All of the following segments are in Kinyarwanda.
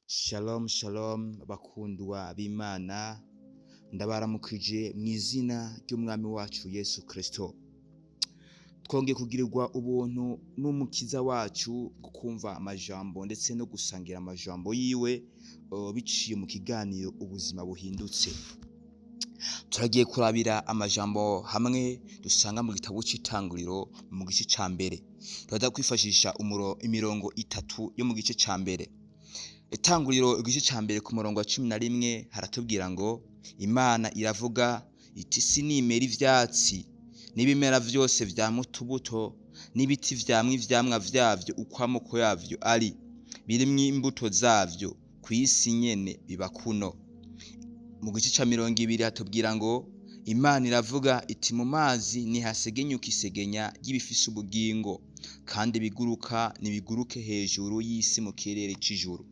Shalom shalom bakundwa b'Imana, ndabaramukije mu izina ry'umwami wacu Yesu Kristo. Twongeye kugirirwa ubuntu n'umukiza wacu bwo kumva amajambo ndetse no gusangira amajambo yiwe biciye mu kiganiro ubuzima buhindutse. Turagiye kurabira amajambo hamwe dusanga mu gitabo c'Itanguriro mu gice ca mbere. Turaza kwifashisha imirongo itatu yo mu gice ca mbere. Itanguriro igice ca mbere ku murongo wa 11 haratubwira ngo Imana iravuga iti sinimera ivyatsi n'ibimera vyose vyama utubuto n'ibiti vyamwe ivyamwa vyavyo uko amoko yavyo ari birimwo imbuto zavyo kw'isi nyene biba kuno. Mu gice ca 20 hatubwira ngo Imana iravuga iti mu mazi nihasegenyuka isegenya ry'ibifise ubugingo kandi biguruka nibiguruke hejuru y'isi mu kirere c'ijuru.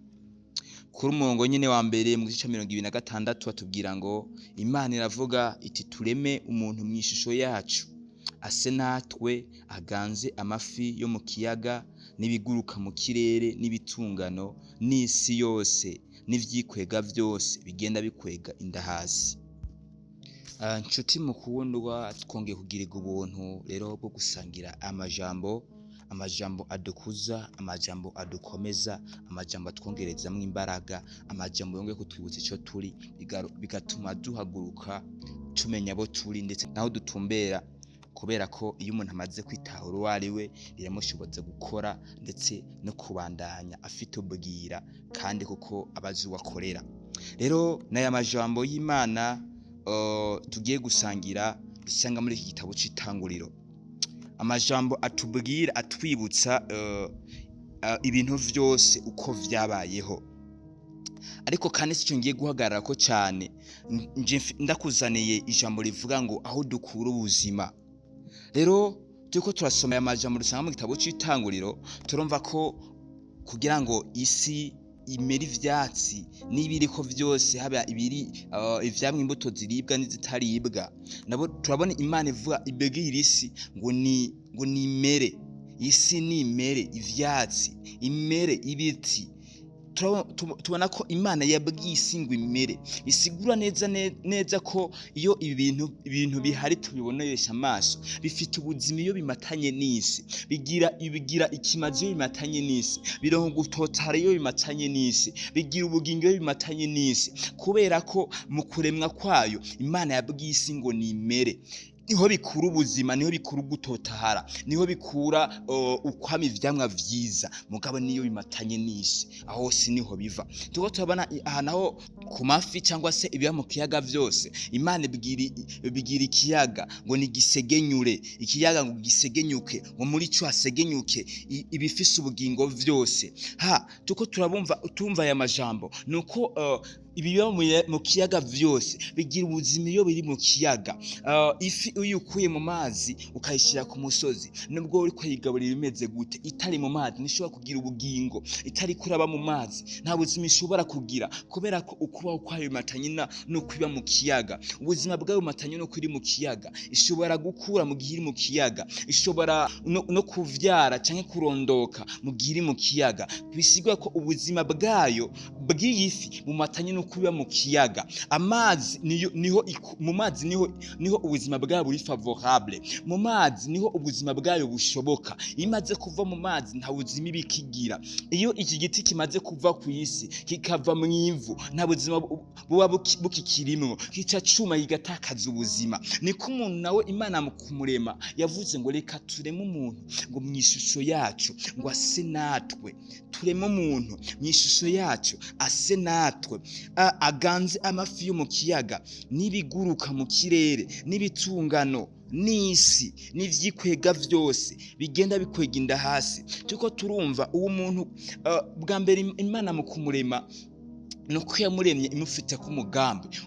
Kuri umurongo nyene wa mbere mu gice ca 26 batubwira ngo Imana iravuga iti tureme umuntu mw'ishusho yacu ase natwe aganze amafi yo mu kiyaga n'ibiguruka mu kirere n'ibitungano n'isi yose n'ivyikwega vyose bigenda bikwega inda hasi. Nshuti mukundwa, twongeye kugirirwa ubuntu rero bwo gusangira amajambo adukuza, amajambo adukomeza, amajambo atwongerezamwo imbaraga, amajambo yongeye kutwibutsa ico turi, bigatuma duhaguruka tumenya abo turi ndetse naho dutumbera, kubera ko iyo umuntu amaze kwitahura uwo ari we biramushoboza gukora ndetse no kubandanya afite ubwira kandi kuko abazi uwo akorera. Rero n'aya majambo y'Imana tugiye gusangira dusanga muri iki gitabo c'Itanguriro. Amajambo atubwira atwibutsa ibintu vyose uko vyabayeho. Ariko kandi sico ngiye guhagarara ko cyane, ndakuzaniye ijambo rivuga ngo aho dukura ubuzima. Rero turiko turasoma amajambo dusanga mu gitabo c'Itanguriro, turumva ko kugira ngo isi imera ivyatsi n'ibiriko vyose haba ivyamwa imbuto ziribwa n'izitaribwa, nabo turabona Imana ivuga ibegire isi ngo nimere, isi nimere ivyatsi, imere ibiti. Tubona ko Imana yabwiye isi ngo imere, bisigura neza ko iyo ibintu bihari tubibonesha amaso bifite ubuzima iyo bimatanye n'isi, bigira ikimazi iyo bimatanye n'isi, bironka gutotara iyo bimatanye n'isi, bigira ubugingo iyo bimatanye n'isi, kubera ko mu kuremwa kwayo Imana yabwiye isi ngo nimere. Niho bikura ubuzima, niho bikura gutotahara, niho bikura ukwama ivyamwa vyiza. Mugabo niyo bimatanye n'isi, aho si niho biva. Tuko turabona aha naho ku mafi cyangwa se ibiba mu kiyaga vyose, Imana bigira ikiyaga ngo nigisegenyure, ikiyaga ngo gisegenyuke, ngo muri cyo hasegenyuke ibifise ubugingo vyose. Tuko tumva aya majambo nuko ibiba mu kiyaga vyose bigira ubuzima iyo biri mu kiyaga. Ifi uyukuye mu mazi ukayishira ku musozi, nubwo uri kuyigaburira imeze gute, itari mu mazi nishobora kugira ubugingo, itari kuraba mu mazi nta buzima ishobora kugira, kubera ko ukubaho kwayo bimatanye no kwiba mu kiyaga. Ubuzima bwayo bimatanye no kuri mu kiyaga, ishobora gukura mu gihe iri mu kiyaga, ishobora no kuvyara canke kurondoka mu gihe iri mu kiyaga. Bisigura ko ubuzima bwayo bw'iyifi bumatanye no kuba mu kiyaga. Amazi mu mazi niho ubuzima bwayo buri favorable, mu mazi niho ubuzima bwayo bushoboka. Imaze kuva mu mazi nta buzima bikigira. Iyo iki giti kimaze kuva ku isi kikava mu ivu, nta buzima buba bukikirimwo, kica cuma kigatakaza ubuzima. Niko umuntu nawe Imana mu kumurema yavuze ngo reka tureme umuntu ngo mw'ishusho yacu ngo ase natwe, tureme umuntu mw'ishusho yacu ase natwe, aganze amafi yo mu kiyaga n'ibiguruka mu kirere n'ibitungano n'isi n'ivyikwega vyose bigenda bikwega inda hasi. Turiko turumva uwo muntu bwa mbere Imana mu kumurema nuko yamuremye imufite ku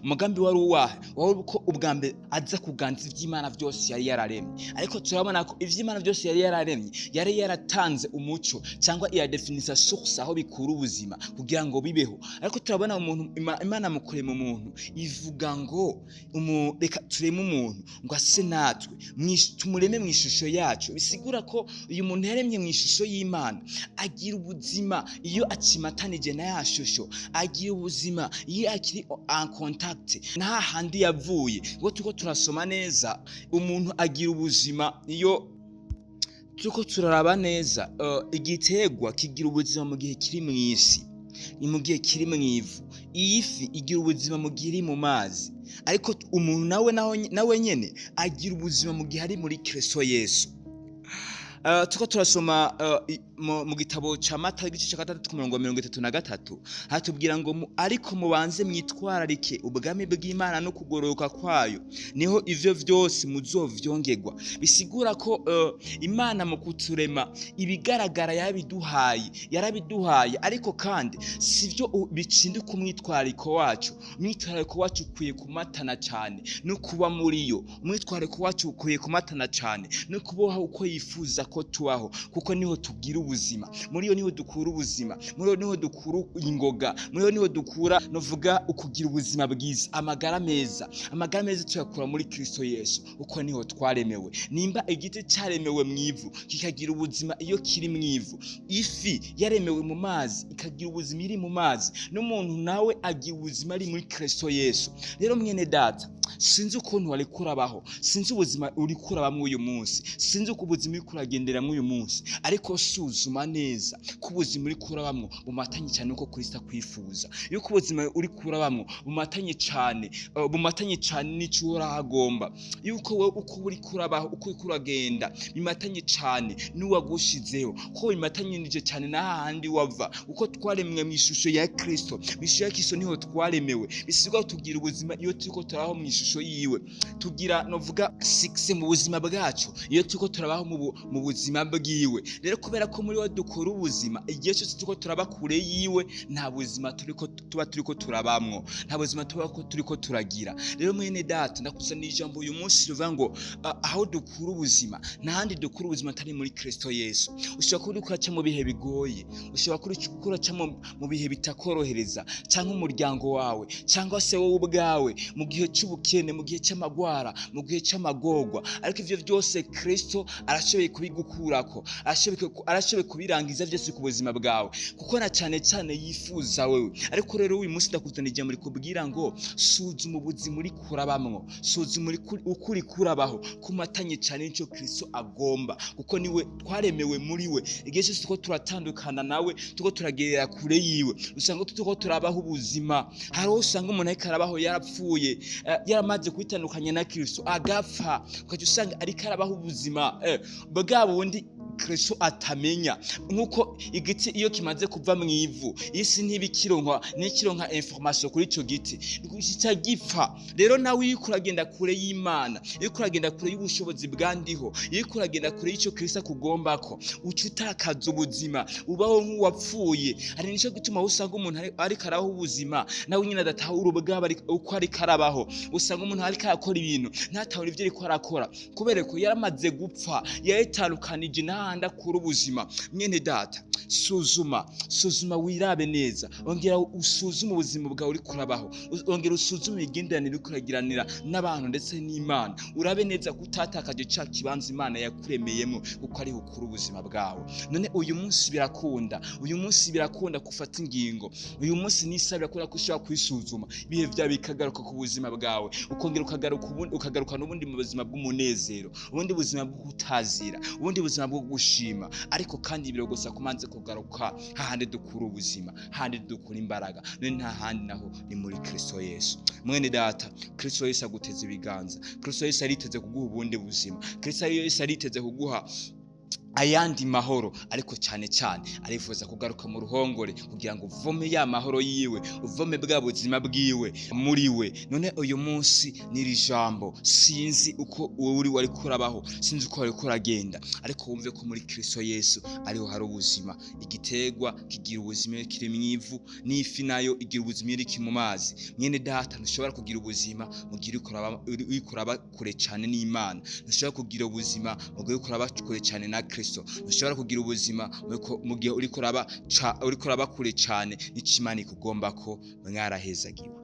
umugambi wari uwahe wari uko ubwa mbere aza kuganza iby'Imana byose yari yararemye. Ariko turabona ko iby'Imana byose yari yararemye yari yaratanze umuco cyangwa iya definition source aho bikura ubuzima kugira ngo bibeho. Ariko turabona umuntu Imana mu kurema umuntu ivuga ngo reka tureme umuntu ngo ase natwe tumureme mu ishusho yacu. Bisigura ko uyu muntu yaremye mu ishusho y'Imana agira ubuzima iyo akimatanije na ya shusho, agira ubuzima iyo akiri en contact na handi yavuye. Ngo tuko turasoma neza umuntu agira ubuzima iyo tuko turaraba neza igitegwa kigira ubuzima mu gihe kiri mu isi, ni mu gihe kiri mu ivu. Iyi fi igira ubuzima mu gihe iri mu mazi, ariko umuntu nawe nyene agira ubuzima mu gihe ari muri Kristo Yesu. Tuko turasoma mu gitabo ca Mata igice ca 6:33 hatubwira ngo ariko mubanze mwitwararike ubwami bw'Imana no kugororoka kwayo, niho ivyo vyose muzovyongerwa. Bisigura ko Imana mu kuturema ibigaragara yarabiduhaye, ariko kandi sivyo bicindika umwitwarariko wacu. Umwitwarariko wacu ukwiye kumatana cyane no kuba muri yo. Umwitwarariko wacu ukwiye kumatana cyane no kubaho uko yifuza ko tubaho, kuko niho tugira ubuzima. Muri yo niho dukura ubuzima, muri yo niho dukura ingoga, muri yo niho dukura novuga ukugira ubuzima bwiza, amagara meza tuyakura muri Kristo Yesu. Uko niho twaremewe. Nimba igiti cyaremewe mu ivu kikagira ubuzima iyo kiri mu ivu, ifi yaremewe mu mazi ikagira ubuzima iri mu mazi, n'umuntu nawe agira ubuzima ari muri Kristo Yesu. Rero mwene data, sinzi ukuntu wari kurabaho, sinzi ubuzima uri kurabamwe uyu munsi, sinzi uko ubuzima uri kuragendera mu uyu munsi, ariko suzuma neza ko ubuzima uri kurabamwe bumatanye cyane uko Kristo akwifuza. Yuko ubuzima uri kurabamwe bumatanye cyane n'icyo urahagomba. Yuko wowe uko uri kurabaho, uko uri kuragenda bimatanye cyane n'uwagushizeho, ko bimatanyije cyane na hahandi wava. Uko twaremwe mu ishusho ya Kristo, mu ishusho ya Kristo niho twaremewe. Bisigaye tugira ubuzima iyo turiko turabaho mu ishusho yiwe, tugira novuga success mu buzima bwacu iyo turiko turabaho mu buzima bwiwe. Rero kubera ko muri we dukora ubuzima, igihe cyose turiko turaba kure yiwe, nta buzima turiko turabamwo, nta buzima turiko turagira. Rero mwene data, ndakuzanira ijambo uyu munsi rivuga ngo aho dukura ubuzima, ntahandi dukura ubuzima atari muri Kristo Yesu. Ushobora kuba uriko uraca mu bihe bigoye, ushobora kuba uraca mu bihe bitakorohereza, cyangwa umuryango wawe, cyangwa se wowe ubwawe, mu gihe cy'ubukene, mu gihe cy'amagwara, mu gihe cy'amagorwa. Ariko ivyo byose Kristo arashoboye kubigukurako, arashoboye kubirangiza byose ku buzima bwawe, kuko na cyane yifuza wewe. Ariko rero uyu munsi ndakuzanira ijambo rikubwira ngo suzuma ubuzima uri kurabamwo, suzuma ukuri kurabaho kumatanye cyane n'icyo Kristo agomba, kuko niwe twaremewe muri we. Igihe cyose tuko turatandukana nawe, tuko turagerera kure yiwe, usanga tuko turabaho ubuzima. Hari usanga umuntu ariko arabaho yarapfuye, yaramaze kwitandukanya na Kristo agapfa, ukajya usanga ariko arabaho ubuzima bwa bundi Kristo atamenya. Nkuko igiti iyo kimaze kuva mu ivu, isi ntikironka information kuri ico giti, gipfa. Rero nawe iyo kuragenda kure y'Imana, iyo kuragenda kure y'ubushobozi bwandiho, iyo kuragenda kure y'icyo Kristo akugombako, ucutakaza ubuzima, ubaho nk'uwapfuye. Ari nico gituma usanga umuntu ariko araho ubuzima nawe nyine adatahura ubwabo uko ariko arabaho. Usanga umuntu ariko arakora ibintu ntatahura ivyo ariko arakora, kubera ko yaramaze gupfa, yayitandukanije n'ahandi akura ubuzima. Mwene data, suzuma wirabe neza, ongera usuzume ubuzima bwawe uri kurabaho, ongera usuzume imigenderanire uri kuragiranira n'abantu ndetse n'Imana. Urabe neza kutatakaje ca kibanza Imana yakuremeyemo, kuko ari ukura ubuzima bwawe. None uyu munsi birakunda gufata ingingo, uyu munsi nisabira ko ushobora kwisuzuma, ibihe byawe bikagaruka ku buzima bwawe, ukongera ukagaruka n'ubundi mu buzima bw'umunezero, ubundi buzima bwo kutazira, ubundi buzima bwo gushima. Ariko kandi birogosa kumanze kugaruka hahandi dukura ubuzima, hahandi dukura imbaraga, none nta handi naho ni muri Kristo Yesu. Mwene data, Kristo Yesu aguteze ibiganza, Kristo Yesu ariteze kuguha ubundi buzima, Kristo Yesu ariteze kuguha ayandi mahoro, ariko cyane cyane arifuza kugaruka mu ruhongore kugira ngo uvome ya mahoro yiwe, uvome bwa buzima bwiwe muri we. None uyu munsi n'iri jambo sinzi uko uri wari kurabaho, sinzi uko wari kuragenda, ariko wumve ko muri Kristo Yesu ariho hari ubuzima. Igitegwa kigira ubuzima kiri mwivu, n'ifi nayo igira ubuzima iri mu mazi. Mwene data, ntushobora kugira ubuzima mu gihe uri kuraba kure cyane n'Imana, ntushobora kugira ubuzima mu gihe uri kuraba kure cyane na Kristo, ntushobora kugira ubuzima mu gihe uri kuraba kure cyane n'Imana ikugomba ko mwarahezagiwe.